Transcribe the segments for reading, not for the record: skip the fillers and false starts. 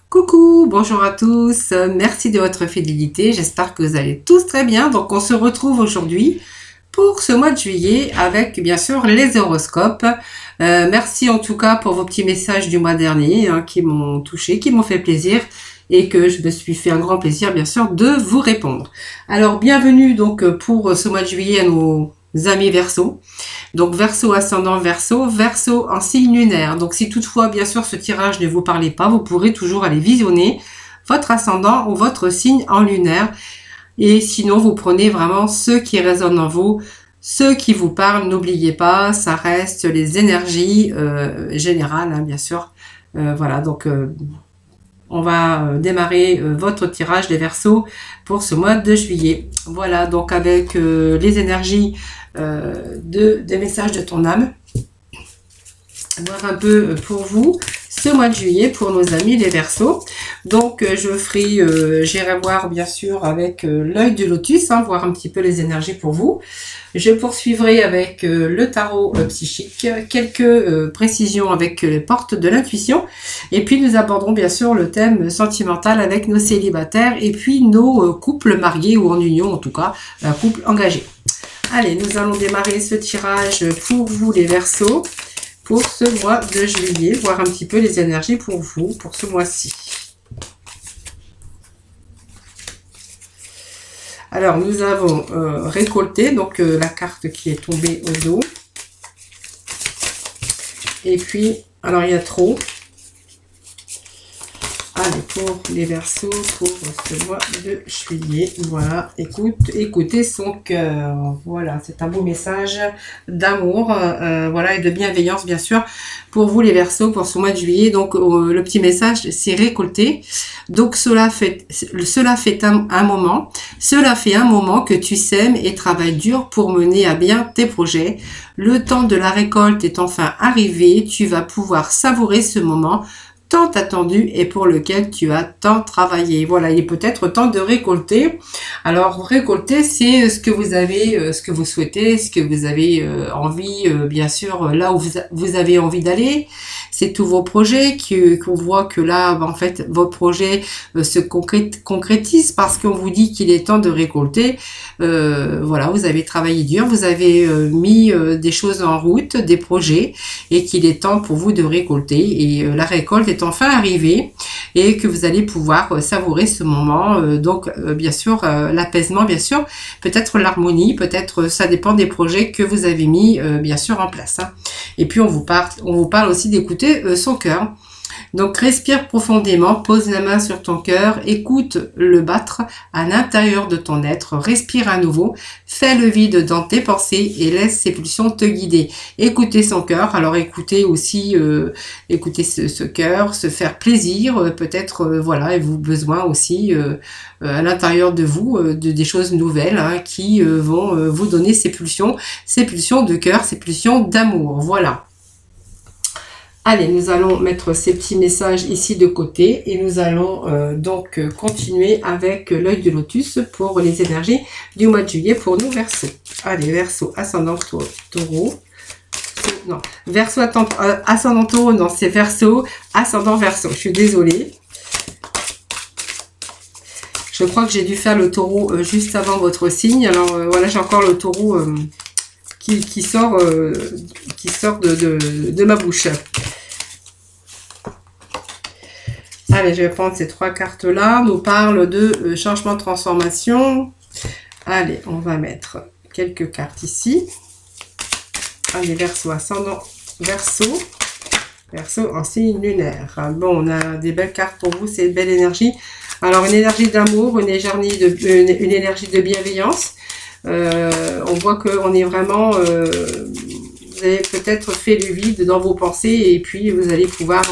Coucou, bonjour à tous, merci de votre fidélité, j'espère que vous allez tous très bien. Donc on se retrouve aujourd'hui pour ce mois de juillet avec bien sûr les horoscopes. Merci en tout cas pour vos petits messages du mois dernier qui m'ont touché, qui m'ont fait plaisir et que je me suis fait un grand plaisir bien sûr de vous répondre. Alors bienvenue donc pour ce mois de juillet à nos amis Verseau. Donc Verseau ascendant Verseau, Verseau en signe lunaire. Donc si toutefois bien sûr ce tirage ne vous parlait pas, vous pourrez toujours aller visionner votre ascendant ou votre signe en lunaire. Et sinon vous prenez vraiment ceux qui résonnent en vous, ceux qui vous parlent. N'oubliez pas, ça reste les énergies générales bien sûr. Voilà donc on va démarrer votre tirage des Verseaux pour ce mois de juillet. Voilà donc avec les énergies des messages de ton âme. Voir un peu pour vous ce mois de juillet pour nos amis les Verseaux. Donc j'irai voir bien sûr avec l'œil du lotus, voir un petit peu les énergies pour vous. Je poursuivrai avec le tarot psychique, quelques précisions avec les portes de l'intuition. Et puis nous aborderons bien sûr le thème sentimental avec nos célibataires et puis nos couples mariés ou en union, en tout cas, un couple engagé. Allez, nous allons démarrer ce tirage pour vous les Verseaux pour ce mois de juillet, voir un petit peu les énergies pour vous pour ce mois-ci. Alors, nous avons récolté donc la carte qui est tombée au dos. Et puis, alors il y a trop. Allez, pour les Verseaux, pour ce mois de juillet, voilà, écoutez son cœur, voilà, c'est un beau message d'amour, voilà, et de bienveillance, bien sûr, pour vous les Verseaux, pour ce mois de juillet. Donc, le petit message, c'est récolter. Donc, cela fait un moment que tu sèmes et travailles dur pour mener à bien tes projets. Le temps de la récolte est enfin arrivé, tu vas pouvoir savourer ce moment tant attendu et pour lequel tu as tant travaillé. Voilà, il est peut-être temps de récolter. Alors, récolter, c'est ce que vous avez, ce que vous souhaitez, ce que vous avez envie, bien sûr, là où vous avez envie d'aller. C'est tous vos projets qu'on voit que là, en fait, vos projets se concrétisent parce qu'on vous dit qu'il est temps de récolter. Voilà, vous avez travaillé dur, vous avez mis des choses en route, des projets, et qu'il est temps pour vous de récolter. Et la récolte est enfin arrivée et que vous allez pouvoir savourer ce moment. Donc, bien sûr, l'apaisement, bien sûr, peut-être l'harmonie, peut-être ça dépend des projets que vous avez mis, bien sûr, en place. Et puis, on vous parle aussi d'écouter son cœur. Donc, respire profondément, pose la main sur ton cœur, écoute le battre à l'intérieur de ton être, respire à nouveau, fais le vide dans tes pensées et laisse ses pulsions te guider. Écoutez son cœur, alors écoutez aussi, écoutez ce cœur, se faire plaisir, peut-être, voilà, avez-vous besoin aussi à l'intérieur de vous, des choses nouvelles qui vont vous donner ces pulsions de cœur, ces pulsions d'amour, voilà. Allez, nous allons mettre ces petits messages ici de côté et nous allons donc continuer avec l'œil de lotus pour les énergies du mois de juillet pour nous Verseaux. Allez, Verseau, ascendant taureau. Non, Verseau, ascendant taureau, non, c'est Verseau, ascendant Verseau. Je suis désolée. Je crois que j'ai dû faire le taureau juste avant votre signe. Alors voilà, j'ai encore le taureau qui sort de ma bouche. Allez, je vais prendre ces trois cartes-là. Nous parle de changement de transformation. Allez, on va mettre quelques cartes ici. Allez, Verseau, ascendant Verseau. Verseau en signe lunaire. Bon, on a des belles cartes pour vous, c'est une belle énergie. Alors, une énergie d'amour, une énergie de bienveillance. On voit qu'on est vraiment... vous avez peut-être fait le vide dans vos pensées et puis vous allez pouvoir...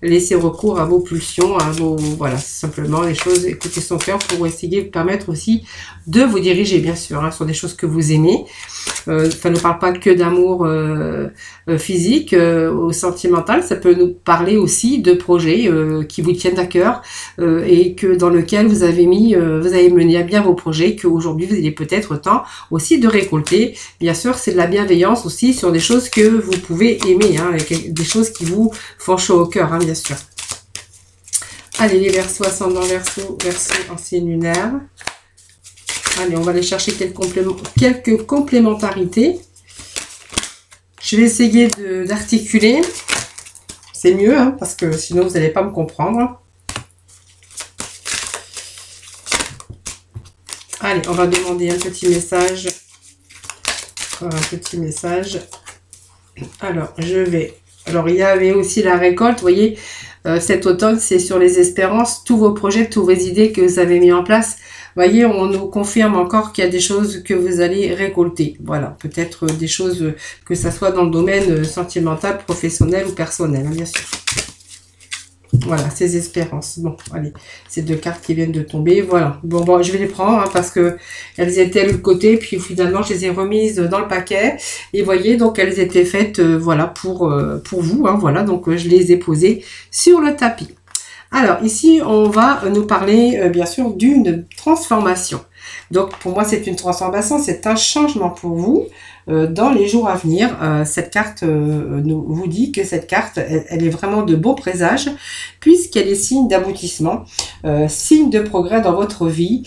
laisser recours à vos pulsions, à vos, voilà, simplement les choses, écoutez son cœur pour essayer de vous permettre aussi de vous diriger, bien sûr, sur des choses que vous aimez. Ça ne parle pas que d'amour physique ou sentimental, ça peut nous parler aussi de projets qui vous tiennent à cœur et que dans lequel vous avez mené à bien vos projets, qu'aujourd'hui vous avez peut-être temps aussi de récolter. Bien sûr, c'est de la bienveillance aussi sur des choses que vous pouvez aimer, des choses qui vous font chaud au cœur, bien sûr. Allez, les Verseaux, ascendant Verseau, Verseau en signe lunaire. Allez, on va aller chercher quelques complémentarités. Je vais essayer d'articuler. C'est mieux, hein, parce que sinon vous n'allez pas me comprendre. Allez, on va demander un petit message. Encore un petit message. Alors, je vais... Alors, il y avait aussi la récolte, vous voyez, cet automne, c'est sur les espérances, tous vos projets, toutes vos idées que vous avez mis en place. Vous voyez, on nous confirme encore qu'il y a des choses que vous allez récolter. Voilà, peut-être des choses, que ça soit dans le domaine sentimental, professionnel ou personnel, hein, bien sûr. Voilà, ces espérances. Bon, allez, ces deux cartes qui viennent de tomber, voilà. Bon, je vais les prendre, hein, parce que elles étaient de l'autre côté, puis finalement, je les ai remises dans le paquet. Et vous voyez, donc, elles étaient faites, voilà, pour vous, hein, voilà. Donc, je les ai posées sur le tapis. Alors, ici, on va nous parler, bien sûr, d'une transformation. Donc, pour moi, c'est une transformation, c'est un changement pour vous. Dans les jours à venir, cette carte vous dit que cette carte, elle est vraiment de beaux présages, puisqu'elle est signe d'aboutissement, signe de progrès dans votre vie.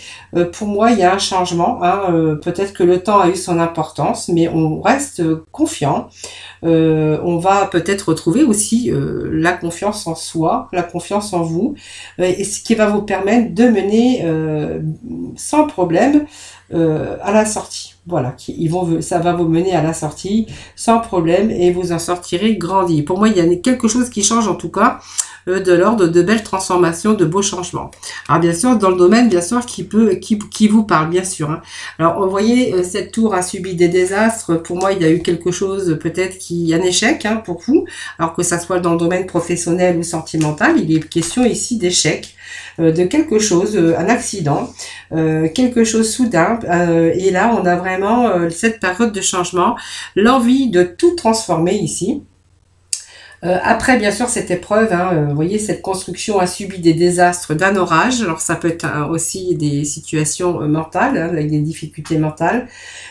Pour moi, il y a un changement, hein, peut-être que le temps a eu son importance, mais on reste confiant. On va peut-être retrouver aussi la confiance en soi, la confiance en vous, et ce qui va vous permettre de mener sans problème à la sortie. Voilà, ça va vous mener à la sortie sans problème et vous en sortirez grandi. Pour moi, il y a quelque chose qui change en tout cas, de l'ordre de belles transformations, de beaux changements. Alors bien sûr, dans le domaine, bien sûr, qui vous parle, bien sûr. Hein. Alors, vous voyez, cette tour a subi des désastres. Pour moi, il y a eu quelque chose, peut-être, un échec, hein, pour vous. Alors que ça soit dans le domaine professionnel ou sentimental, il est question ici d'échec. De quelque chose, un accident, quelque chose soudain, et là on a vraiment cette période de changement, l'envie de tout transformer ici. Après, bien sûr, cette épreuve, hein, vous voyez, cette construction a subi des désastres d'un orage. Alors, ça peut être aussi des situations mentales, hein, avec des difficultés mentales.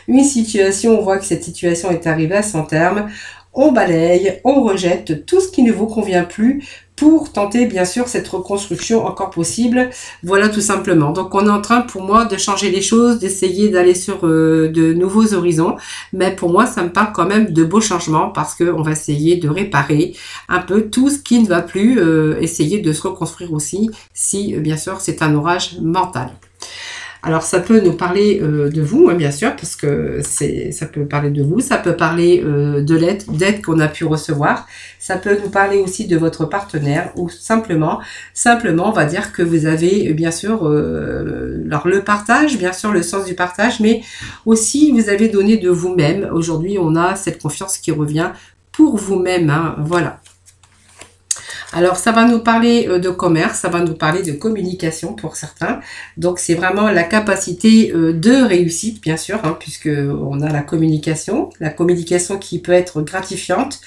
Une situation, on voit que cette situation est arrivée à son terme. On balaye, on rejette tout ce qui ne vous convient plus pour tenter, bien sûr, cette reconstruction encore possible. Voilà, tout simplement. Donc, on est en train, pour moi, de changer les choses, d'essayer d'aller sur de nouveaux horizons. Mais pour moi, ça me parle quand même de beaux changements parce qu'on va essayer de réparer un peu tout ce qui ne va plus, essayer de se reconstruire aussi, si, bien sûr, c'est un orage mental. Alors, ça peut nous parler de vous, hein, bien sûr, parce que ça peut parler de vous, ça peut parler de l'aide qu'on a pu recevoir, ça peut nous parler aussi de votre partenaire, ou simplement, on va dire que vous avez, bien sûr, alors le partage, bien sûr, le sens du partage, mais aussi vous avez donné de vous-même. Aujourd'hui, on a cette confiance qui revient pour vous-même, hein, voilà. Alors, ça va nous parler de commerce, ça va nous parler de communication pour certains. Donc, c'est vraiment la capacité de réussite, bien sûr, hein, puisque on a la communication qui peut être gratifiante,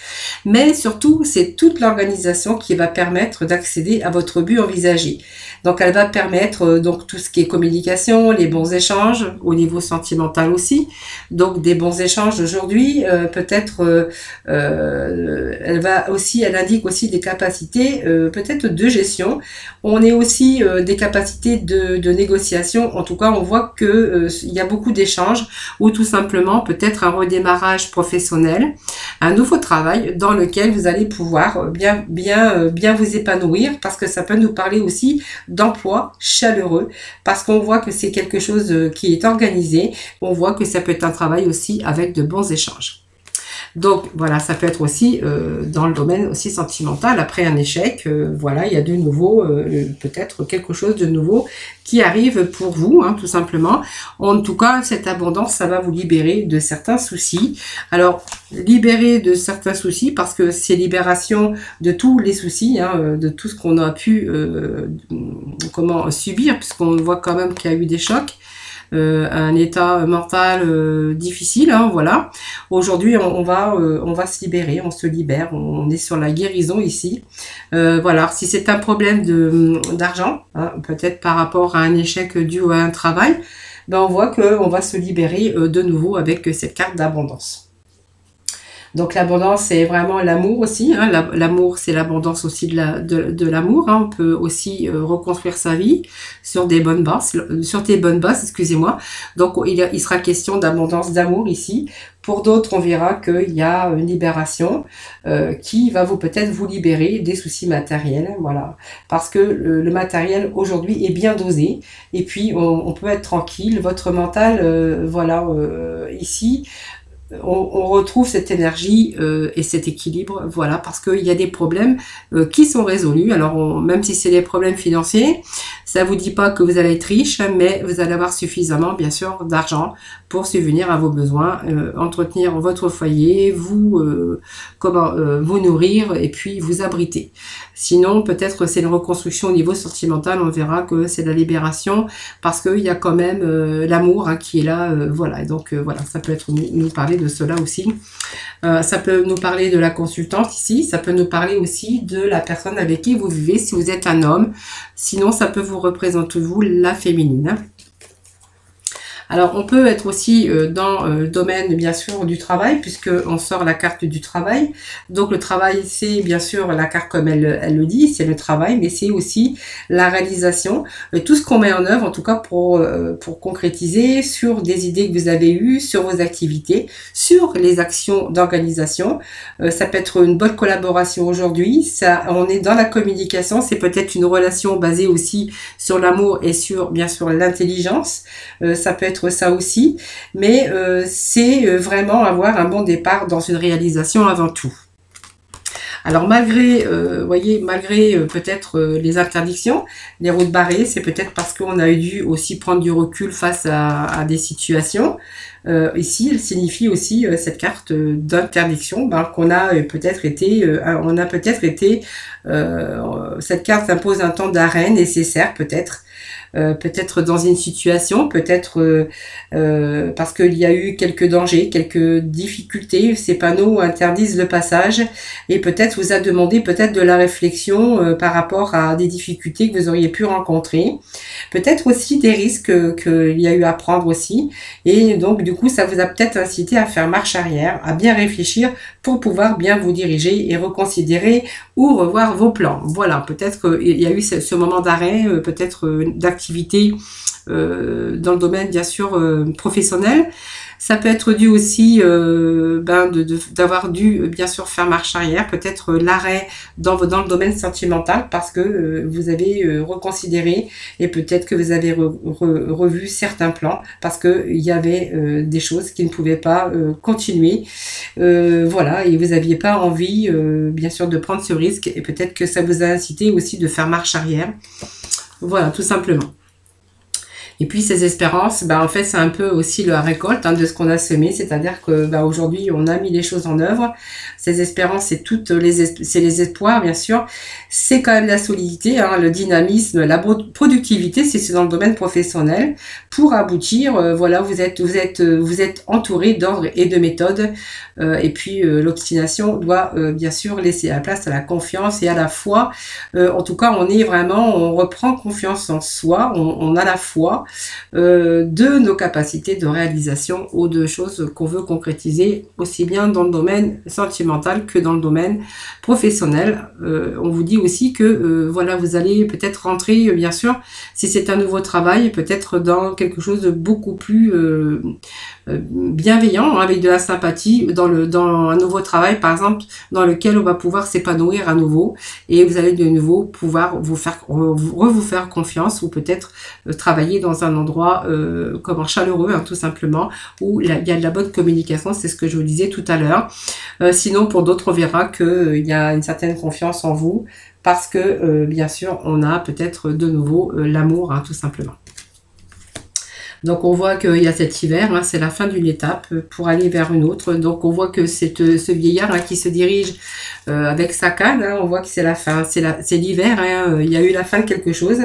mais surtout, c'est toute l'organisation qui va permettre d'accéder à votre but envisagé. Donc, elle va permettre donc tout ce qui est communication, les bons échanges, au niveau sentimental aussi. Donc, des bons échanges aujourd'hui, peut-être, elle indique aussi des capacités peut-être de gestion. On est aussi des capacités de négociation. En tout cas, on voit que il y a beaucoup d'échanges ou tout simplement peut-être un redémarrage professionnel, un nouveau travail dans lequel vous allez pouvoir bien vous épanouir parce que ça peut nous parler aussi d'emploi chaleureux parce qu'on voit que c'est quelque chose qui est organisé. On voit que ça peut être un travail aussi avec de bons échanges. Donc voilà, ça peut être aussi dans le domaine aussi sentimental, après un échec, voilà, il y a de nouveau, peut-être quelque chose de nouveau qui arrive pour vous, hein, tout simplement. En tout cas, cette abondance, ça va vous libérer de certains soucis. Alors, libérer de certains soucis, parce que c'est libération de tous les soucis, hein, de tout ce qu'on a pu subir, puisqu'on voit quand même qu'il y a eu des chocs. Un état mental difficile, hein, voilà. Aujourd'hui, on va se libérer, on se libère, on est sur la guérison ici. Voilà, si c'est un problème d'argent, hein, peut-être par rapport à un échec dû à un travail, ben on voit qu'on va se libérer de nouveau avec cette carte d'abondance. Donc l'abondance, c'est vraiment l'amour aussi, hein. L'amour, c'est l'abondance aussi de l'amour, hein. On peut aussi reconstruire sa vie sur des bonnes bases, excusez-moi. Donc il sera question d'abondance d'amour ici. Pour d'autres, on verra qu'il y a une libération qui va peut-être vous libérer des soucis matériels, voilà. Parce que le matériel aujourd'hui est bien dosé et puis on peut être tranquille. Votre mental, voilà, ici, on retrouve cette énergie et cet équilibre, voilà, parce qu'il y a des problèmes qui sont résolus. Alors, même si c'est des problèmes financiers, ça vous dit pas que vous allez être riche, mais vous allez avoir suffisamment, bien sûr, d'argent pour subvenir à vos besoins, entretenir votre foyer, vous nourrir et puis vous abriter. Sinon, peut-être c'est une reconstruction au niveau sentimental, on verra que c'est la libération, parce qu'il y a quand même l'amour, hein, qui est là, voilà. Donc voilà, ça peut être nous parler de cela aussi. Ça peut nous parler de la consultante ici, ça peut nous parler aussi de la personne avec qui vous vivez, si vous êtes un homme. Sinon, ça peut vous représenter, vous, la féminine. Alors, on peut être aussi dans le domaine, bien sûr, du travail, puisqu'on sort la carte du travail. Donc, le travail, c'est bien sûr la carte comme elle le dit, c'est le travail, mais c'est aussi la réalisation. Tout ce qu'on met en œuvre, en tout cas pour concrétiser sur des idées que vous avez eues, sur vos activités, sur les actions d'organisation. Ça peut être une bonne collaboration aujourd'hui. On est dans la communication, c'est peut-être une relation basée aussi sur l'amour et sur, bien sûr, l'intelligence. Ça peut être ça aussi, mais c'est vraiment avoir un bon départ dans une réalisation avant tout. Alors malgré, voyez, malgré peut-être les interdictions, les routes barrées, c'est peut-être parce qu'on a dû aussi prendre du recul face à des situations. Ici, elle signifie aussi cette carte d'interdiction, qu'on a peut-être été, cette carte impose un temps d'arrêt nécessaire peut-être. Peut-être dans une situation, peut-être parce qu'il y a eu quelques dangers, quelques difficultés, ces panneaux interdisent le passage et peut-être vous a demandé peut-être de la réflexion par rapport à des difficultés que vous auriez pu rencontrer, peut-être aussi des risques qu'il y a eu à prendre aussi, et donc du coup ça vous a peut-être incité à faire marche arrière, à bien réfléchir pour pouvoir bien vous diriger et reconsidérer ou revoir vos plans. Voilà, peut-être qu'il y a eu ce moment d'arrêt, peut-être d'activité dans le domaine bien sûr professionnel. Ça peut être dû aussi d'avoir dû bien sûr faire marche arrière, peut-être l'arrêt dans le domaine sentimental parce que vous avez reconsidéré et peut-être que vous avez revu certains plans parce que il y avait des choses qui ne pouvaient pas continuer. Voilà, et vous n'aviez pas envie bien sûr de prendre ce risque et peut-être que ça vous a incité aussi de faire marche arrière. Voilà, tout simplement. Et puis ces espérances, en fait, c'est un peu aussi la récolte de ce qu'on a semé, c'est-à-dire que aujourd'hui, on a mis les choses en œuvre. Ces espérances, c'est les espoirs, bien sûr. C'est quand même la solidité, le dynamisme, la productivité, c'est dans le domaine professionnel. Pour aboutir, voilà, vous êtes entouré d'ordre et de méthodes. Et puis l'obstination doit bien sûr laisser la place à la confiance et à la foi. En tout cas, on reprend confiance en soi, on a la foi de nos capacités de réalisation ou de choses qu'on veut concrétiser aussi bien dans le domaine sentimental que dans le domaine professionnel. On vous dit aussi que voilà, vous allez peut-être rentrer, bien sûr, si c'est un nouveau travail, peut-être dans quelque chose de beaucoup plus bienveillant, avec de la sympathie, dans un nouveau travail, par exemple, dans lequel on va pouvoir s'épanouir à nouveau et vous allez de nouveau pouvoir vous faire confiance ou peut-être travailler dans un endroit chaleureux, tout simplement, où il y a de la bonne communication, c'est ce que je vous disais tout à l'heure. Sinon, pour d'autres, on verra qu'il y a une certaine confiance en vous parce que, bien sûr, on a peut-être de nouveau l'amour, tout simplement. Donc on voit qu'il y a cet hiver, c'est la fin d'une étape pour aller vers une autre. Donc on voit que c'est ce vieillard qui se dirige avec sa canne, on voit que c'est la fin, c'est l'hiver, il y a eu la fin de quelque chose.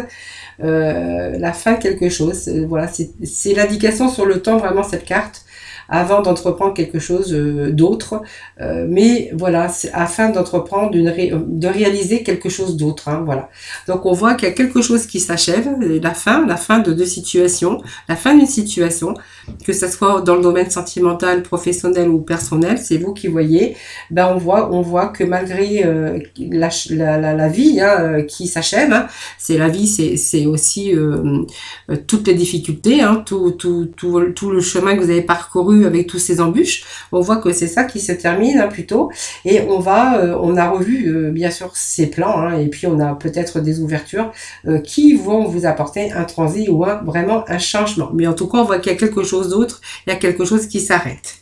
Voilà, c'est l'indication sur le temps, vraiment, cette carte. avant d'entreprendre quelque chose d'autre. Mais voilà, c'est afin d'entreprendre, de réaliser quelque chose d'autre. Hein, voilà. Donc on voit qu'il y a quelque chose qui s'achève, la fin de deux situations, la fin d'une situation, que ce soit dans le domaine sentimental, professionnel ou personnel, c'est vous qui voyez. Ben on voit que malgré la vie hein, qui s'achève, hein, c'est la vie, c'est aussi toutes les difficultés, hein, tout le chemin que vous avez parcouru avec tous ces embûches. On voit que c'est ça qui se termine hein, plutôt, et on a revu bien sûr ces plans, hein, et puis on a peut-être des ouvertures qui vont vous apporter un transit ou vraiment un changement. Mais en tout cas, on voit qu'il y a quelque chose d'autre, il y a quelque chose qui s'arrête.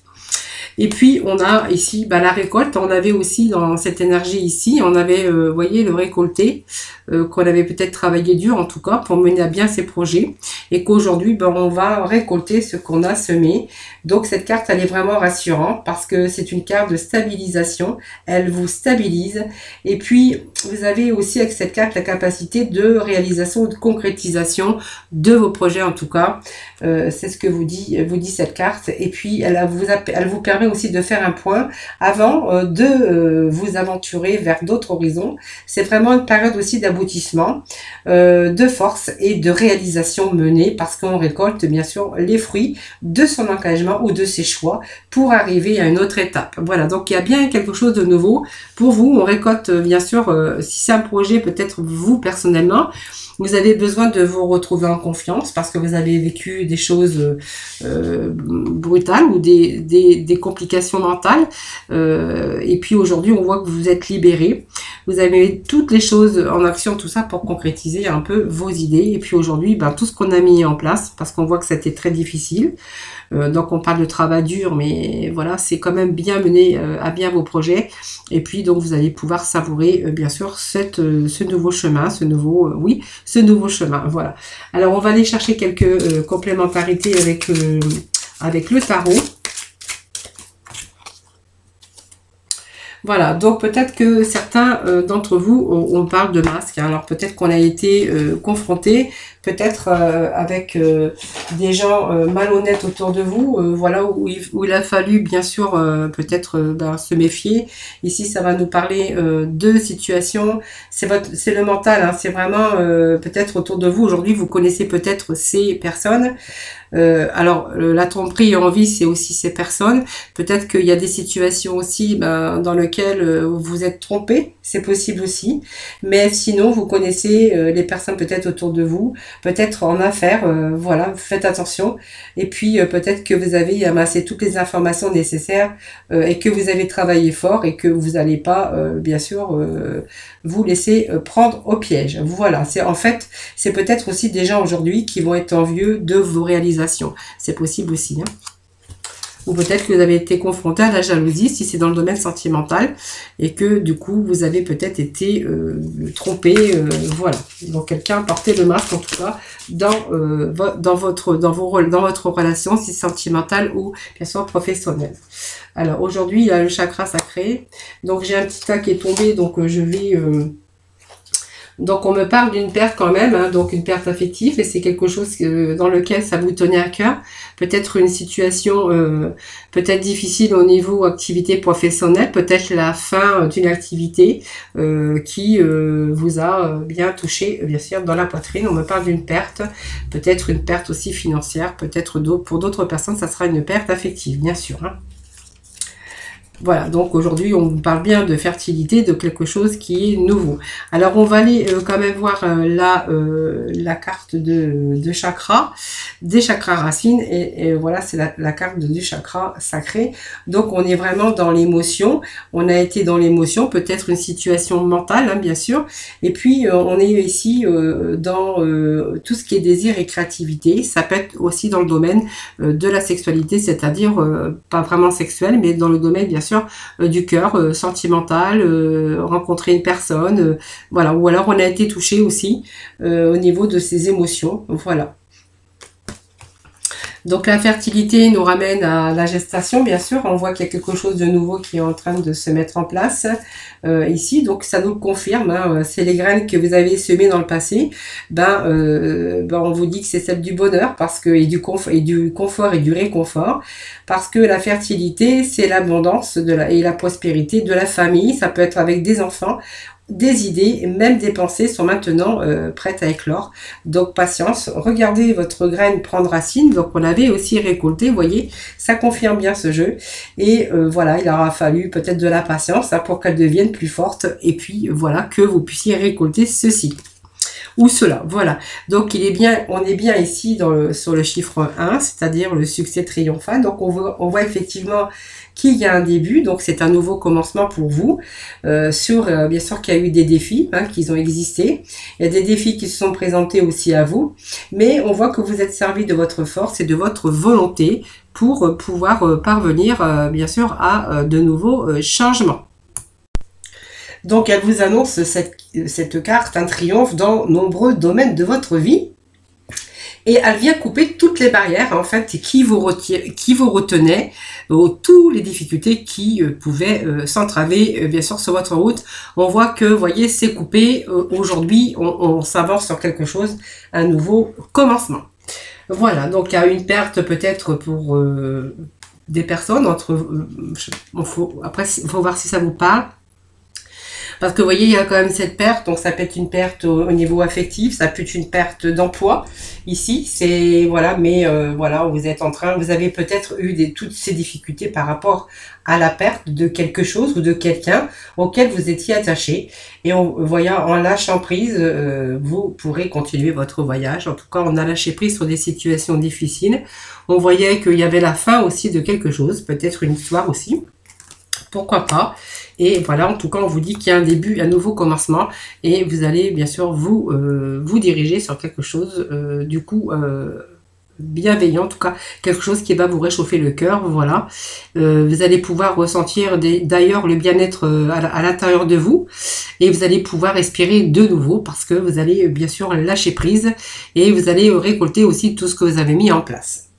Et puis, on a ici la récolte. On avait aussi dans cette énergie ici, on avait, vous voyez, le récolté, qu'on avait peut-être travaillé dur en tout cas pour mener à bien ces projets. Et qu'aujourd'hui, on va récolter ce qu'on a semé. Donc, cette carte, elle est vraiment rassurante parce que c'est une carte de stabilisation. Elle vous stabilise. Et puis, vous avez aussi avec cette carte la capacité de réalisation, de concrétisation de vos projets en tout cas. C'est ce que vous dit cette carte. Et puis, elle vous permet aussi de faire un point avant de vous aventurer vers d'autres horizons. C'est vraiment une période aussi d'aboutissement, de force et de réalisation menée parce qu'on récolte bien sûr les fruits de son engagement ou de ses choix pour arriver à une autre étape. Voilà, donc il y a bien quelque chose de nouveau pour vous. On récolte bien sûr, si c'est un projet peut-être vous personnellement, vous avez besoin de vous retrouver en confiance parce que vous avez vécu des choses brutales ou des complications mentales. Et puis aujourd'hui, on voit que vous êtes libéré. Vous avez mis toutes les choses en action, tout ça pour concrétiser un peu vos idées. Et puis aujourd'hui, tout ce qu'on a mis en place, parce qu'on voit que c'était très difficile. Donc on parle de travail dur, mais voilà, c'est quand même bien mené à bien vos projets. Et puis donc vous allez pouvoir savourer bien sûr ce nouveau chemin, ce nouveau chemin. Voilà. Alors on va aller chercher quelques complémentarités avec le tarot. Voilà, donc peut-être que certains d'entre vous, on parle de masques, hein. Alors peut-être qu'on a été confronté, peut-être avec des gens malhonnêtes autour de vous, voilà, où il a fallu bien sûr peut-être se méfier. Ici, ça va nous parler de situations, c'est le mental, hein. C'est vraiment peut-être autour de vous. Aujourd'hui, vous connaissez peut-être ces personnes. Alors, la tromperie en vie, c'est aussi ces personnes. Peut-être qu'il y a des situations aussi dans lesquelles vous êtes trompé, c'est possible aussi. Mais sinon, vous connaissez les personnes peut-être autour de vous, peut-être en affaires, voilà, faites attention. Et puis, peut-être que vous avez amassé toutes les informations nécessaires et que vous avez travaillé fort et que vous n'allez pas, bien sûr, vous laisser prendre au piège. Voilà, c'est peut-être aussi des gens aujourd'hui qui vont être envieux de vos réalisations. C'est possible aussi. Hein. Ou peut-être que vous avez été confronté à la jalousie si c'est dans le domaine sentimental et que du coup vous avez peut-être été trompé. Voilà. Donc quelqu'un portait le masque en tout cas dans votre relation, si sentimentale ou bien sûr professionnelle. Alors aujourd'hui il y a le chakra sacré. Donc j'ai un petit tas qui est tombé, donc je vais... Donc on me parle d'une perte quand même, hein, donc une perte affective, et c'est quelque chose dans lequel ça vous tenait à cœur. Peut-être une situation peut-être difficile au niveau activité professionnelle, peut-être la fin d'une activité qui vous a bien touché, bien sûr, dans la poitrine. On me parle d'une perte, peut-être une perte aussi financière, peut-être pour d'autres personnes, ça sera une perte affective, bien sûr. Hein. Voilà, donc aujourd'hui, on parle bien de fertilité, de quelque chose qui est nouveau. Alors, on va aller quand même voir la carte de chakra, des chakras racines, et voilà, c'est la carte du chakra sacré. Donc, on est vraiment dans l'émotion, on a été dans l'émotion, peut-être une situation mentale, hein, bien sûr, et puis on est ici dans tout ce qui est désir et créativité. Ça peut être aussi dans le domaine de la sexualité, c'est-à-dire pas vraiment sexuel, mais dans le domaine, bien sûr, du cœur, sentimental, rencontrer une personne, voilà, ou alors on a été touché aussi au niveau de ses émotions, voilà. Donc la fertilité nous ramène à la gestation, bien sûr. On voit qu'il y a quelque chose de nouveau qui est en train de se mettre en place ici. Donc ça nous le confirme. Hein. C'est les graines que vous avez semées dans le passé. On vous dit que c'est celle du bonheur parce que et du confort et du réconfort. Parce que la fertilité, c'est l'abondance et la prospérité de la famille. Ça peut être avec des enfants. Des idées et même des pensées sont maintenant prêtes à éclore. Donc patience, regardez votre graine prendre racine. Donc on avait aussi récolté, vous voyez, ça confirme bien ce jeu. Et voilà, il aura fallu peut-être de la patience hein, pour qu'elle devienne plus forte. Et puis voilà, que vous puissiez récolter ceci ou cela. Voilà. Donc on est bien ici sur le chiffre 1, c'est-à-dire le succès triomphal. Donc on voit effectivement qu'il y a un début, donc c'est un nouveau commencement pour vous. Bien sûr qu'il y a eu des défis hein, qui ont existé. Il y a des défis qui se sont présentés aussi à vous, mais on voit que vous êtes servi de votre force et de votre volonté pour pouvoir parvenir bien sûr à de nouveaux changements. Donc elle vous annonce cette carte, un triomphe dans nombreux domaines de votre vie. Et elle vient couper toutes les barrières en fait qui vous retenaient, toutes les difficultés qui pouvaient s'entraver bien sûr sur votre route. On voit que, vous voyez, c'est coupé. Aujourd'hui, on s'avance sur quelque chose, un nouveau commencement. Voilà, donc il y a une perte peut-être pour des personnes après, il faut voir si ça vous parle. Parce que vous voyez, il y a quand même cette perte, donc ça peut être une perte au niveau affectif, ça peut être une perte d'emploi. Ici, c'est voilà, mais voilà, vous avez peut-être eu toutes ces difficultés par rapport à la perte de quelque chose ou de quelqu'un auquel vous étiez attaché. Et en lâchant prise, vous pourrez continuer votre voyage. En tout cas, on a lâché prise sur des situations difficiles. On voyait qu'il y avait la fin aussi de quelque chose, peut-être une histoire aussi. Pourquoi pas? Et voilà, en tout cas, on vous dit qu'il y a un début, un nouveau commencement, et vous allez bien sûr vous diriger sur quelque chose, bienveillant, en tout cas, quelque chose qui va vous réchauffer le cœur, voilà. Vous allez pouvoir ressentir d'ailleurs le bien-être à l'intérieur de vous, et vous allez pouvoir respirer de nouveau, parce que vous allez bien sûr lâcher prise, et vous allez récolter aussi tout ce que vous avez mis en place.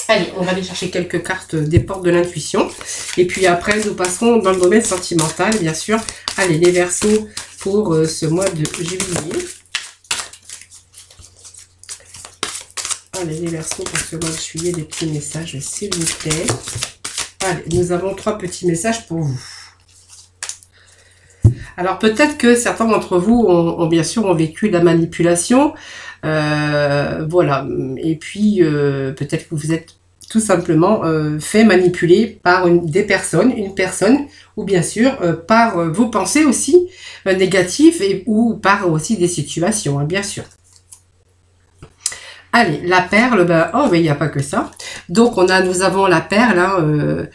Allez, on va aller chercher quelques cartes des portes de l'intuition. Et puis après, nous passerons dans le domaine sentimental, bien sûr. Allez, les Verseaux pour ce mois de juillet. Allez, les Verseaux pour ce mois de juillet, des petits messages, s'il vous plaît. Allez, nous avons 3 petits messages pour vous. Alors, peut-être que certains d'entre vous ont bien sûr vécu la manipulation. Voilà. Et puis, peut-être que vous êtes tout simplement fait manipuler par une personne, ou bien sûr par vos pensées aussi négatives ou par aussi des situations, hein, bien sûr. Allez, la perle, mais il n'y a pas que ça. Donc nous avons la perle, hein,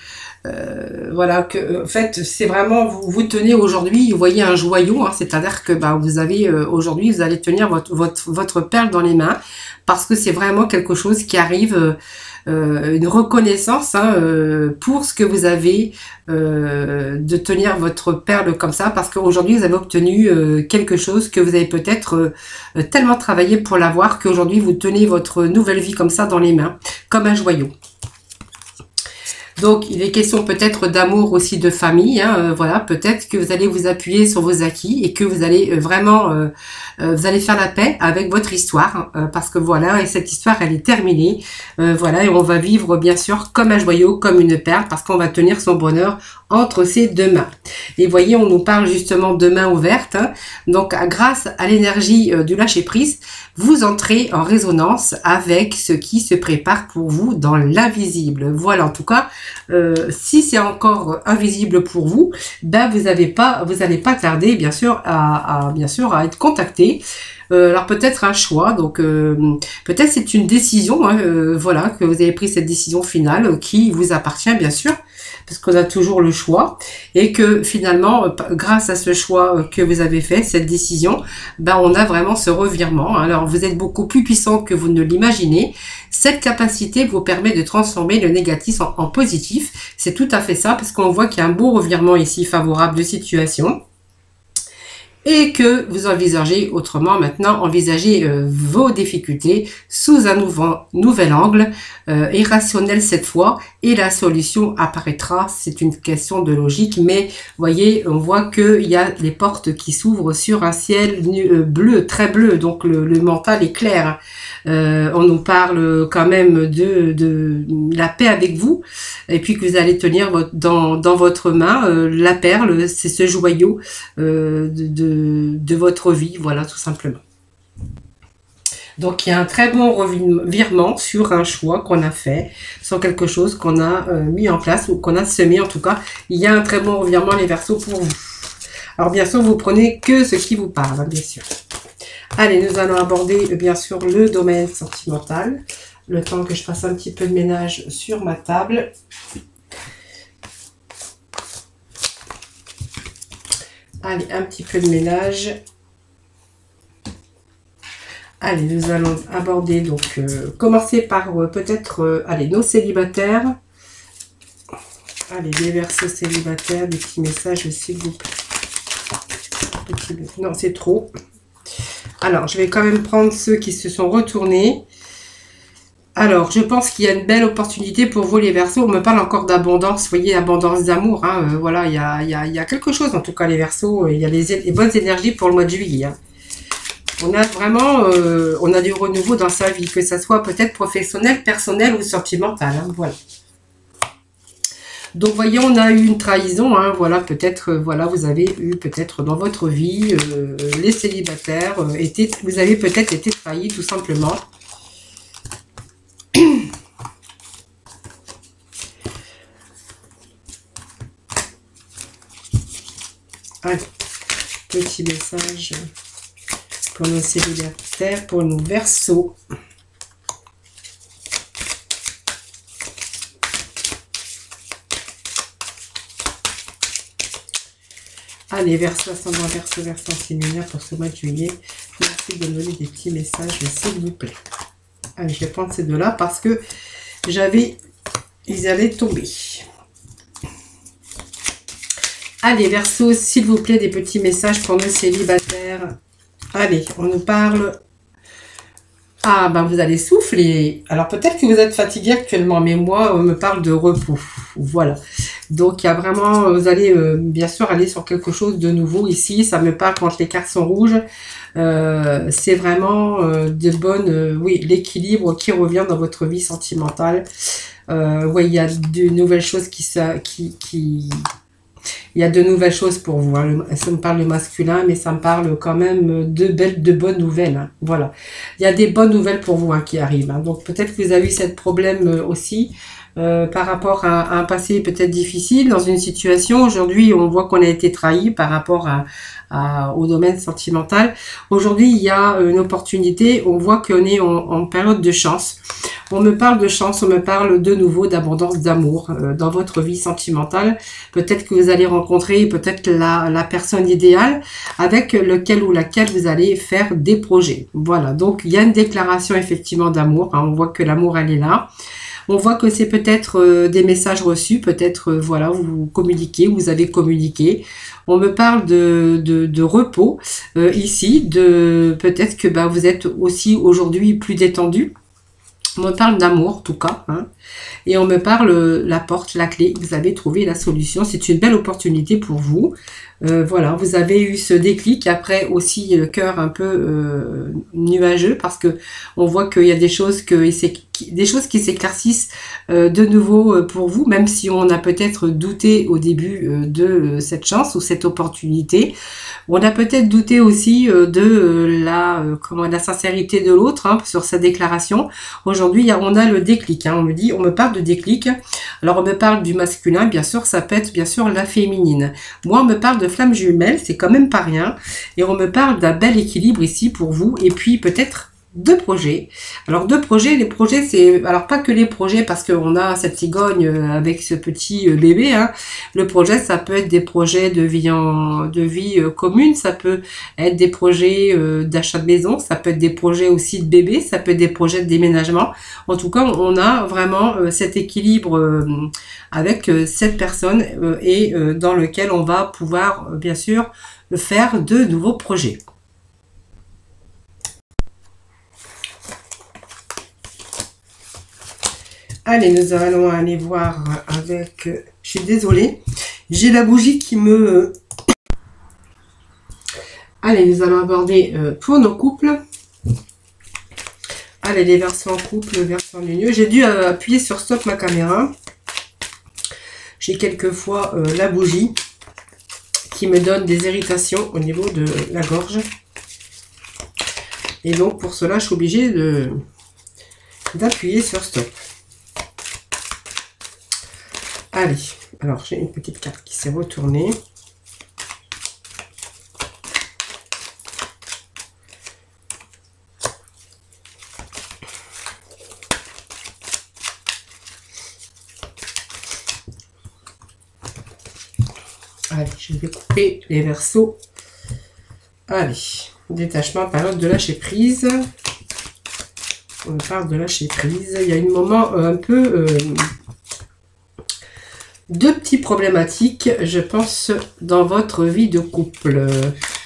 voilà, que en fait c'est vraiment vous tenez aujourd'hui, vous voyez un joyau, hein, c'est-à-dire que vous avez aujourd'hui vous allez tenir votre perle dans les mains parce que c'est vraiment quelque chose qui arrive, une reconnaissance hein, pour ce que vous avez de tenir votre perle comme ça, parce qu'aujourd'hui vous avez obtenu quelque chose que vous avez peut-être tellement travaillé pour l'avoir qu'aujourd'hui vous tenez votre nouvelle vie comme ça dans les mains, comme un joyau. Donc, il est question peut-être d'amour aussi, de famille. Hein, voilà, peut-être que vous allez vous appuyer sur vos acquis et que vous allez vraiment, vous allez faire la paix avec votre histoire, parce que voilà, et cette histoire, elle est terminée. Voilà, et on va vivre bien sûr comme un joyau, comme une perle, parce qu'on va tenir son bonheur entre ses 2 mains. Et voyez, on nous parle justement de mains ouvertes. Hein, donc, grâce à l'énergie du lâcher prise, vous entrez en résonance avec ce qui se prépare pour vous dans l'invisible. Voilà, en tout cas, si c'est encore invisible pour vous, vous n'allez pas tarder, bien sûr, à être contacté. Alors peut-être un choix, donc peut-être c'est une décision, hein, voilà, que vous avez pris cette décision finale qui vous appartient, bien sûr, parce qu'on a toujours le choix, et que finalement, grâce à ce choix que vous avez fait, cette décision, on a vraiment ce revirement. Alors vous êtes beaucoup plus puissant que vous ne l'imaginez. Cette capacité vous permet de transformer le négatif en positif. C'est tout à fait ça, parce qu'on voit qu'il y a un beau revirement ici favorable de situation. et que vous envisagez autrement maintenant, envisagez vos difficultés sous un nouvel angle, irrationnel cette fois, et la solution apparaîtra. C'est une question de logique, mais voyez, on voit qu'il y a les portes qui s'ouvrent sur un ciel bleu, très bleu, donc le mental est clair. On nous parle quand même de la paix avec vous, et puis que vous allez tenir dans votre main la perle, c'est ce joyau de votre vie, voilà, tout simplement. Donc il y a un très bon revirement sur un choix qu'on a fait, sur quelque chose qu'on a mis en place ou qu'on a semé en tout cas. Il y a un très bon revirement les Verseaux pour vous. Alors bien sûr, vous prenez que ce qui vous parle, hein, bien sûr. Allez, nous allons aborder bien sûr le domaine sentimental. Le temps que je fasse un petit peu de ménage sur ma table. Allez, un petit peu de ménage. Allez, nous allons aborder, donc, commencer par peut-être, allez, nos célibataires. Allez, les Verseaux célibataires, des petits messages, s'il vous plaît. Non, c'est trop. Alors, je vais quand même prendre ceux qui se sont retournés. Alors, je pense qu'il y a une belle opportunité pour vous, les Verseaux. On me parle encore d'abondance, vous voyez, abondance d'amour. Hein, voilà, il y a quelque chose, en tout cas, les Verseaux. Il y a les bonnes énergies pour le mois de juillet. Hein. On a vraiment, on a du renouveau dans sa vie, que ça soit peut-être professionnel, personnel ou sentimental. Hein, voilà. Donc, voyez, on a eu une trahison. Hein, voilà, peut-être, voilà, vous avez eu peut-être dans votre vie, les célibataires, vous avez peut-être été trahis, tout simplement. Allez, petit message pour nos célibataires, pour nos Verseaux. Allez, Verseau, ascendant Verseau, Verseau, lunaire pour ce mois de juillet. Merci de me donner des petits messages, s'il vous plaît. Allez, je vais prendre ces deux-là parce que ils allaient tomber. Allez, Verseau, s'il vous plaît, des petits messages pour nos célibataires. Allez, on nous parle. Ah, ben vous allez souffler. Alors peut-être que vous êtes fatigué actuellement, mais moi, on me parle de repos. Voilà. Donc il y a vraiment, vous allez bien sûr aller sur quelque chose de nouveau ici. Ça me parle quand les cartes sont rouges. C'est vraiment de bonnes, oui, l'équilibre qui revient dans votre vie sentimentale. Oui, il y a de nouvelles choses il y a de nouvelles choses pour vous. Hein. Ça me parle de masculin, mais ça me parle quand même de bonnes nouvelles. Hein. Voilà. Il y a des bonnes nouvelles pour vous hein, qui arrivent. Hein. Donc peut-être que vous avez eu ce problème aussi par rapport à un passé peut-être difficile dans une situation. Aujourd'hui, on voit qu'on a été trahi par rapport au domaine sentimental. Aujourd'hui, il y a une opportunité. On voit qu'on est en période de chance. On me parle de chance, on me parle de nouveau d'abondance d'amour dans votre vie sentimentale. Peut-être que vous allez rencontrer peut-être la personne idéale avec lequel ou laquelle vous allez faire des projets. Voilà, donc il y a une déclaration effectivement d'amour. Hein, on voit que l'amour, elle est là. On voit que c'est peut-être des messages reçus, peut-être voilà, vous communiquez, vous avez communiqué. On me parle de repos ici, peut-être que vous êtes aussi aujourd'hui plus détendu. On me parle d'amour, en tout cas. Hein. Et on me parle la porte, la clé. Vous avez trouvé la solution. C'est une belle opportunité pour vous. Voilà, vous avez eu ce déclic. Après aussi, le cœur un peu nuageux parce que on voit qu'il y a des choses qui s'éclaircissent de nouveau pour vous, même si on a peut-être douté au début de cette chance ou cette opportunité. On a peut-être douté aussi de la sincérité de l'autre hein, sur sa déclaration. Aujourd'hui, on a le déclic. Hein, on me parle de déclic. Alors, on me parle du masculin, bien sûr, ça peut être bien sûr la féminine. Moi, on me parle de flamme jumelle, c'est quand même pas rien. Et on me parle d'un bel équilibre ici pour vous. Et puis, peut-être deux projets. Alors deux projets, les projets c'est, alors pas que les projets parce qu'on a cette cigogne avec ce petit bébé, hein. Le projet ça peut être des projets de vie commune, ça peut être des projets d'achat de maison, ça peut être des projets aussi de bébé, ça peut être des projets de déménagement. En tout cas on a vraiment cet équilibre avec cette personne et dans lequel on va pouvoir bien sûr faire de nouveaux projets. Allez, nous allons aller voir avec... Je suis désolée, j'ai la bougie qui me... Allez, nous allons aborder pour nos couples. Allez, les versos en couple, versos en union. J'ai dû appuyer sur stop ma caméra. J'ai quelquefois la bougie qui me donne des irritations au niveau de la gorge. Et donc, pour cela, je suis obligée d'appuyer sur stop. Allez, alors j'ai une petite carte qui s'est retournée. Allez, je vais couper les versos. Allez, détachement, période de lâcher prise. On parle de lâcher prise. Il y a un moment un peu... deux petites problématiques, je pense, dans votre vie de couple.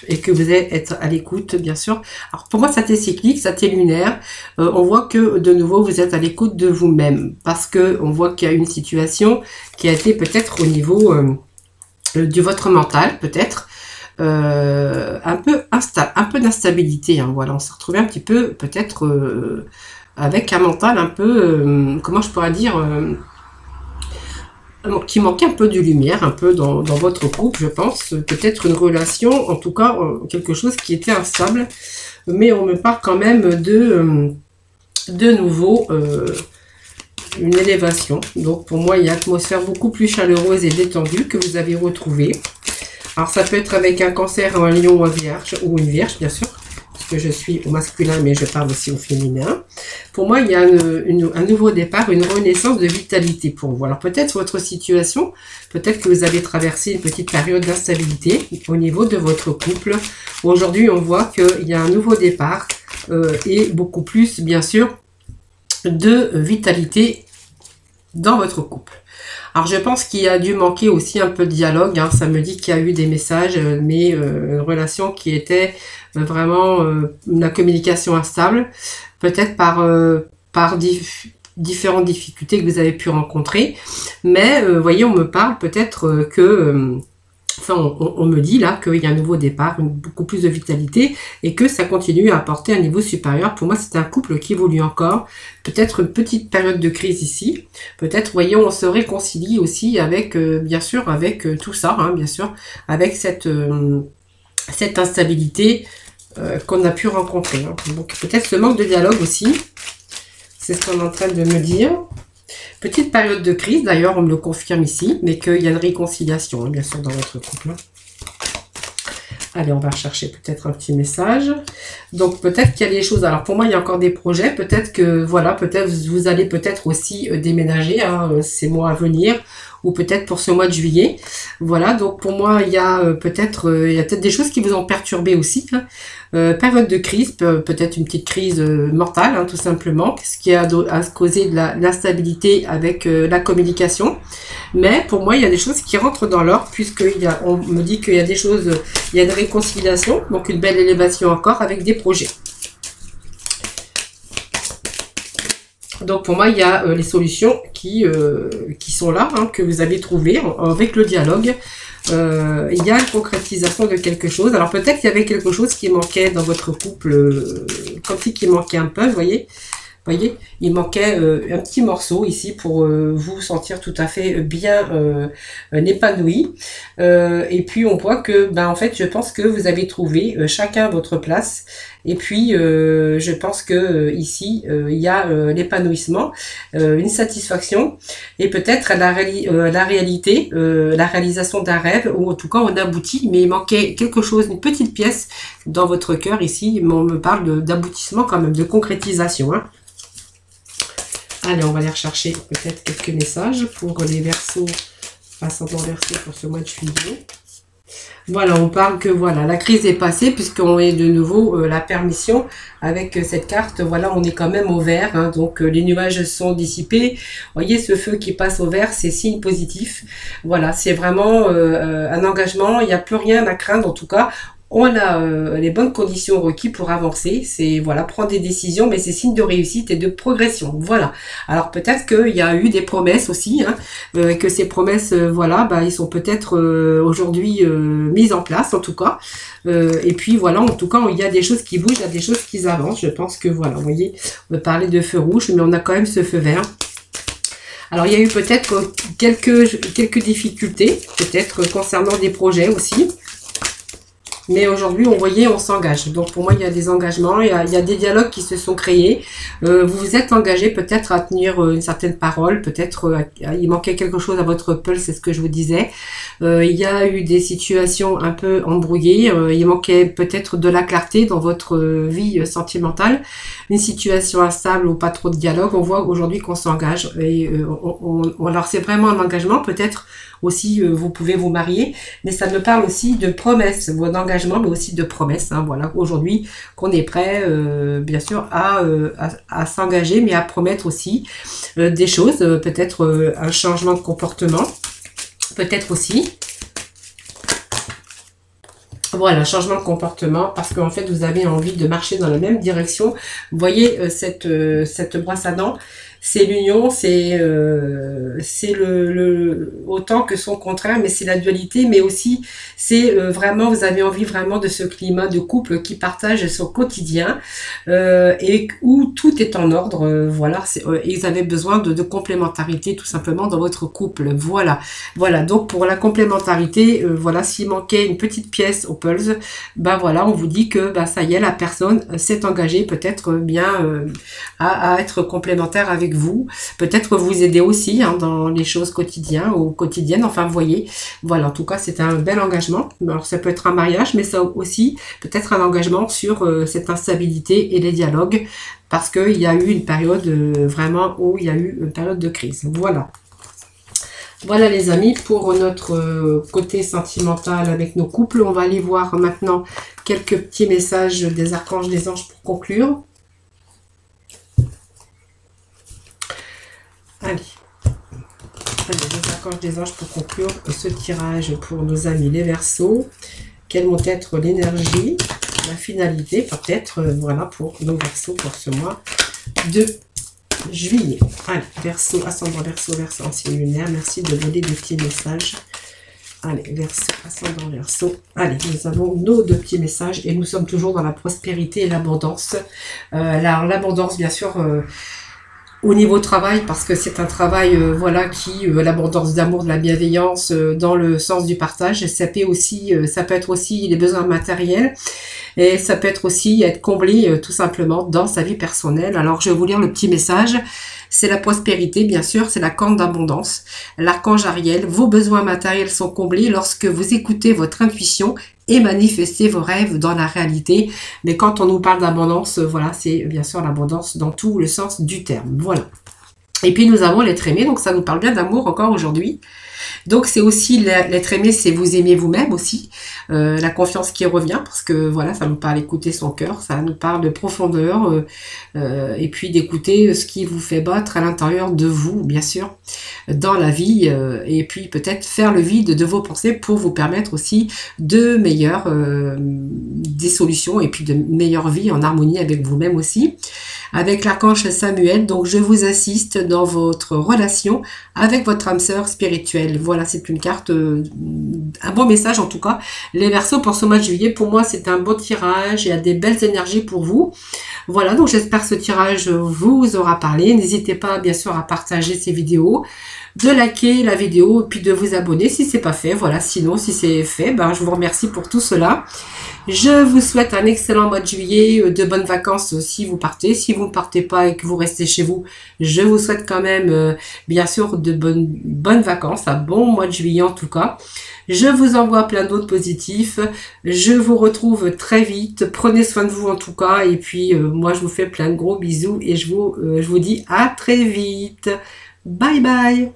Et que vous allez être à l'écoute, bien sûr. Alors, pour moi, ça t'est cyclique, ça t'est lunaire. On voit que, de nouveau, vous êtes à l'écoute de vous-même. Parce que on voit qu'il y a une situation qui a été peut-être au niveau... de votre mental, peut-être, un peu d'instabilité, hein, voilà, on s'est retrouvé un petit peu, peut-être, avec un mental un peu, comment je pourrais dire, qui manquait un peu de lumière, un peu dans votre couple, je pense, peut-être une relation, en tout cas, quelque chose qui était instable, mais on me parle quand même de nouveau, une élévation. Donc pour moi, il y a une atmosphère beaucoup plus chaleureuse et détendue que vous avez retrouvée. Alors ça peut être avec un cancer, un lion ou un vierge, ou une vierge bien sûr, parce que je suis au masculin mais je parle aussi au féminin. Pour moi, il y a un nouveau départ, une renaissance de vitalité pour vous. Alors peut-être votre situation, peut-être que vous avez traversé une petite période d'instabilité au niveau de votre couple. Aujourd'hui, on voit qu'il y a un nouveau départ et beaucoup plus bien sûr de vitalité dans votre couple. Alors je pense qu'il a dû manquer aussi un peu de dialogue, hein. Ça me dit qu'il y a eu des messages, mais une relation qui était vraiment la communication instable, peut-être par différentes difficultés que vous avez pu rencontrer, mais voyez, on me parle peut-être que enfin, on me dit là qu'il y a un nouveau départ, beaucoup plus de vitalité et que ça continue à apporter un niveau supérieur. Pour moi, c'est un couple qui évolue encore. Peut-être une petite période de crise ici. Peut-être, voyez, on se réconcilie aussi avec, bien sûr, avec tout ça, hein, bien sûr, avec cette instabilité qu'on a pu rencontrer. Hein. Donc, peut-être ce manque de dialogue aussi. C'est ce qu'on est en train de me dire. Petite période de crise, d'ailleurs, on me le confirme ici, mais qu'il y a une réconciliation, hein, bien sûr, dans votre couple. Allez, on va chercher peut-être un petit message. Donc, peut-être qu'il y a des choses... Alors, pour moi, il y a encore des projets. Peut-être que, voilà, peut-être vous allez peut-être aussi déménager ces mois à venir, ou peut-être pour ce mois de juillet. Voilà, donc pour moi, il y a peut-être des choses qui vous ont perturbé aussi. Hein. Période de crise, peut-être une petite crise mortale, hein, tout simplement, ce qui a causé de l'instabilité avec la communication. Mais pour moi, il y a des choses qui rentrent dans l'ordre, puisqu'on me dit qu'il y a des choses, il y a une réconciliation, donc une belle élévation encore avec des projets. Donc pour moi, il y a les solutions qui sont là, hein, que vous avez trouvées avec le dialogue. Il y a une concrétisation de quelque chose. Alors peut-être qu'il y avait quelque chose qui manquait dans votre couple, comme si qui manquait un peu, vous voyez. Voyez, il manquait un petit morceau ici pour vous sentir tout à fait bien épanoui. Et puis on voit que, ben en fait, je pense que vous avez trouvé chacun votre place. Et puis je pense que ici il y a l'épanouissement, une satisfaction et peut-être la réalité, la réalisation d'un rêve, ou en tout cas on aboutit. Mais il manquait quelque chose, une petite pièce dans votre cœur ici. On me parle d'aboutissement quand même, de concrétisation. Hein. Allez, on va aller rechercher peut-être quelques messages pour les Verseaux, ascendant Verseau pour ce mois de juillet. Voilà, on parle que voilà, la crise est passée puisqu'on est de nouveau la permission avec cette carte. Voilà, on est quand même au vert, hein, donc les nuages sont dissipés. Vous voyez, ce feu qui passe au vert, c'est signe positif. Voilà, c'est vraiment un engagement. Il n'y a plus rien à craindre en tout cas. On a les bonnes conditions requises pour avancer. C'est voilà, prendre des décisions, mais c'est signe de réussite et de progression. Voilà. Alors peut-être qu'il y a eu des promesses aussi, hein, que ces promesses, voilà, bah, ils sont peut-être aujourd'hui mises en place, en tout cas. Et puis voilà, en tout cas, il y a des choses qui bougent, il y a des choses qui avancent. Je pense que voilà, vous voyez, on peut parler de feu rouge, mais on a quand même ce feu vert. Alors il y a eu peut-être quelques difficultés, peut-être concernant des projets aussi. Mais aujourd'hui, on voyait, on s'engage. Donc pour moi, il y a des engagements, il y a des dialogues qui se sont créés. Vous vous êtes engagé peut-être à tenir une certaine parole, peut-être il manquait quelque chose à votre pulse, c'est ce que je vous disais. Il y a eu des situations un peu embrouillées, il manquait peut-être de la clarté dans votre vie sentimentale, une situation instable ou pas trop de dialogue. On voit aujourd'hui qu'on s'engage. Et alors c'est vraiment un engagement, peut-être aussi vous pouvez vous marier, mais ça me parle aussi de promesses, d'engagement, mais aussi de promesses. Hein, voilà, aujourd'hui qu'on est prêt, bien sûr, à s'engager, mais à promettre aussi des choses, peut-être un changement de comportement, peut-être aussi. Voilà, changement de comportement, parce qu'en fait, vous avez envie de marcher dans la même direction. Vous voyez, cette brosse à dents, c'est l'union, c'est autant que son contraire, mais c'est la dualité, mais aussi, c'est vraiment, vous avez envie vraiment de ce climat de couple qui partage son quotidien et où tout est en ordre. Voilà, ils avaient besoin de complémentarité, tout simplement, dans votre couple. Voilà, voilà. Donc, pour la complémentarité, voilà, s'il manquait une petite pièce au pulse, ben voilà, on vous dit que ben, ça y est, la personne s'est engagée peut-être bien à être complémentaire avec vous, peut-être vous aider aussi hein, dans les choses quotidiennes, enfin vous voyez, voilà, en tout cas c'est un bel engagement. Alors ça peut être un mariage, mais ça aussi peut-être un engagement sur cette instabilité et les dialogues, parce qu'il y a eu une période vraiment où il y a eu une période de crise. Voilà. Voilà les amis, pour notre côté sentimental avec nos couples. On va aller voir maintenant quelques petits messages des archanges, des anges pour conclure. Allez, les archanges des anges pour conclure ce tirage pour nos amis les Verseaux. Quelles vont être l'énergie, la finalité, peut-être, voilà, pour nos Verseaux pour ce mois de juillet. Allez, Verseau, ascendant Verseau, Verseau ancien lunaire, merci de donner des petits messages. Allez, Verseau, ascendant Verseau. Allez, nous avons nos deux petits messages et nous sommes toujours dans la prospérité et l'abondance. Alors, l'abondance, bien sûr... au niveau travail, parce que c'est un travail voilà qui l'abondance d'amour, de la bienveillance dans le sens du partage. Ça peut aussi ça peut être aussi les besoins matériels et ça peut être aussi être comblé tout simplement dans sa vie personnelle. Alors je vais vous lire le petit message. C'est la prospérité, bien sûr, c'est la corne d'abondance. L'archange Ariel, vos besoins matériels sont comblés lorsque vous écoutez votre intuition et manifestez vos rêves dans la réalité. Mais quand on nous parle d'abondance, voilà, c'est bien sûr l'abondance dans tout le sens du terme. Voilà. Et puis nous avons l'être aimé, donc ça nous parle bien d'amour encore aujourd'hui. Donc c'est aussi l'être aimé, c'est vous aimer vous-même aussi, la confiance qui revient, parce que voilà, ça nous parle d'écouter son cœur, ça nous parle de profondeur, et puis d'écouter ce qui vous fait battre à l'intérieur de vous, bien sûr, dans la vie, et puis peut-être faire le vide de vos pensées pour vous permettre aussi de meilleures des solutions, et puis de meilleures vies en harmonie avec vous-même aussi. Avec l'archange Samuel, donc je vous assiste dans votre relation avec votre âme sœur spirituelle. Voilà, c'est une carte, un bon message en tout cas. Les Verseaux pour ce mois de juillet, pour moi c'est un beau tirage, il y a des belles énergies pour vous. Voilà, donc j'espère que ce tirage vous aura parlé. N'hésitez pas bien sûr à partager ces vidéos, de liker la vidéo et puis de vous abonner si c'est pas fait. Voilà, sinon si c'est fait, ben, je vous remercie pour tout cela. Je vous souhaite un excellent mois de juillet, de bonnes vacances si vous partez. Si vous ne partez pas et que vous restez chez vous, je vous souhaite quand même, bien sûr, de bonnes vacances, un bon mois de juillet en tout cas. Je vous envoie plein d'autres positifs. Je vous retrouve très vite. Prenez soin de vous en tout cas. Et puis, moi, je vous fais plein de gros bisous et je vous dis à très vite. Bye bye.